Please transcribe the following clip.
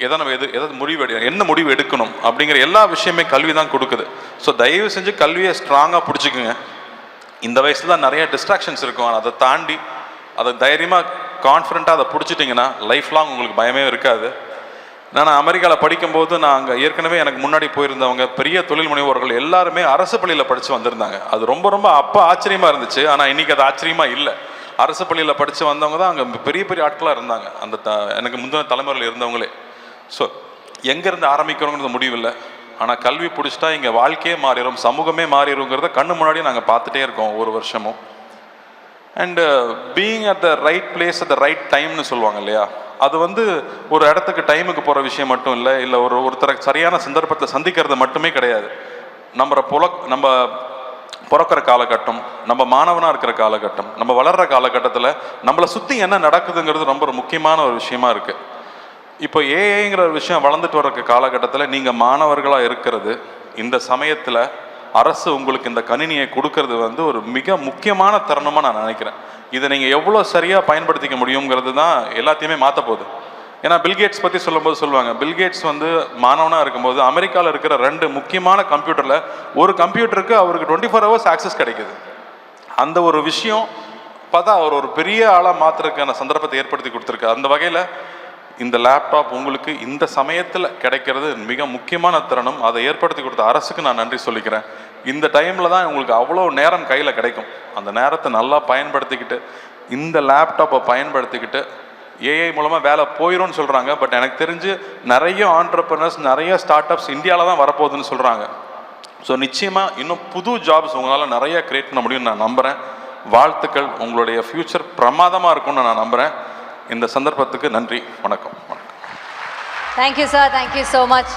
எதாவது முடிவு என்ன முடிவு எடுக்கணும் அப்படிங்கிற எல்லா விஷயமே கல்வி தான் கொடுக்குது. ஸோ தயவு செஞ்சு கல்வியை ஸ்ட்ராங்காக பிடிச்சிக்குங்க. இந்த வயசில் தான் நிறைய டிஸ்ட்ராக்ஷன்ஸ் இருக்கும், அதை தாண்டி அதை தைரியமாக கான்ஃபிடண்ட்டாக அதை பிடிச்சிட்டிங்கன்னா லைஃப் லாங் உங்களுக்கு பயமே இருக்காது. நான் அமெரிக்காவில் படிக்கும்போது நான் அங்கே ஏற்கனவே எனக்கு முன்னாடி போயிருந்தவங்க பெரிய தொழில் முனைவோர்கள் எல்லாருமே அரசு பள்ளியில் படித்து வந்திருந்தாங்க. அது ரொம்ப ரொம்ப அப்போ ஆச்சரியமாக இருந்துச்சு. ஆனால் இன்றைக்கி அது ஆச்சரியமாக இல்லை. அரசு பள்ளியில் படித்து வந்தவங்க தான் அங்கே பெரிய பெரிய ஆட்களாக இருந்தாங்க, அந்த எனக்கு முந்தின தலைமுறையில் இருந்தவங்களே. ஸோ எங்கேருந்து ஆரம்பிக்கிறோங்கிறது முடிவில்லை, ஆனால் கல்வி பிடிச்சிட்டா இங்கே வாழ்க்கையே மாறிடும், சமூகமே மாறிடுங்கிறத கண்ணு முன்னாடி நாங்கள் பார்த்துட்டே இருக்கோம் ஒவ்வொரு வருஷமும். And being at the right place at the right டைம்னு சொல்லுவாங்க இல்லையா, அது ஒரு இடத்துக்கு டைமுக்கு போகிற விஷயம் மட்டும் இல்லை ஒருத்தரை சரியான சந்தர்ப்பத்தை சந்திக்கிறது மட்டுமே கிடையாது. நம்ம பிறக்கிற காலகட்டம், நம்ம மாணவனாக இருக்கிற காலகட்டம், நம்ம வளர்கிற காலகட்டத்தில் நம்மளை சுற்றி என்ன நடக்குதுங்கிறது ரொம்ப முக்கியமான ஒரு விஷயமா இருக்குது. இப்போ ஏஐங்கிற ஒரு விஷயம் வளர்ந்துட்டு வர்ற காலகட்டத்தில் நீங்கள் மாணவர்களாக இருக்கிறது, இந்த சமயத்தில் அரசு உங்களுக்கு இந்த கணினியை கொடுக்கறது ஒரு மிக முக்கியமான தருணமாக நான் நினைக்கிறேன். இதை நீங்கள் எவ்வளோ சரியாக பயன்படுத்திக்க முடியுங்கிறது தான் எல்லாத்தையுமே மாற்ற போகுது. ஏன்னா பில்கேட்ஸ் பற்றி சொல்லும்போது சொல்லுவாங்க, பில்கேட்ஸ் மாணவனாக இருக்கும்போது அமெரிக்காவில் இருக்கிற 2 முக்கியமான கம்ப்யூட்டரில் ஒரு கம்ப்யூட்டருக்கு அவருக்கு 24 hours ஆக்சஸ் கிடைக்குது. அந்த ஒரு விஷயம் பார்த்தா அவர் ஒரு பெரிய ஆளாக மாற்றுறதுக்கான சந்தர்ப்பத்தை ஏற்படுத்தி கொடுத்துருக்கு. அந்த வகையில் இந்த லேப்டாப் உங்களுக்கு இந்த சமயத்தில் கிடைக்கிறது மிக முக்கியமான தருணம். அதை ஏற்படுத்தி கொடுத்த அரசுக்கு நான் நன்றி சொல்லிக்கிறேன். இந்த டைமில் தான் உங்களுக்கு அவ்வளோ நேரம் கையில் கிடைக்கும். அந்த நேரத்தை நல்லா பயன்படுத்திக்கிட்டு இந்த லேப்டாப்பை பயன்படுத்திக்கிட்டு ஏஐ மூலமாக வேலை போயிடும்னு சொல்கிறாங்க. பட் எனக்கு தெரிஞ்சு நிறைய ஆண்டர்ப்ரனர்ஸ், நிறைய ஸ்டார்ட் அப்ஸ் இந்தியாவில் தான் வரப்போகுதுன்னு சொல்கிறாங்க. ஸோ நிச்சயமாக இன்னும் புது ஜாப்ஸ் உங்களால் நிறைய க்ரியேட் பண்ண முடியும்னு நான் நம்புகிறேன். வாழ்த்துக்கள், உங்களுடைய ஃப்யூச்சர் பிரமாதமாக இருக்கும்னு நான் நம்புகிறேன். இந்த சந்தர்ப்பத்துக்கு நன்றி, வணக்கம். Thank you sir, thank you so much.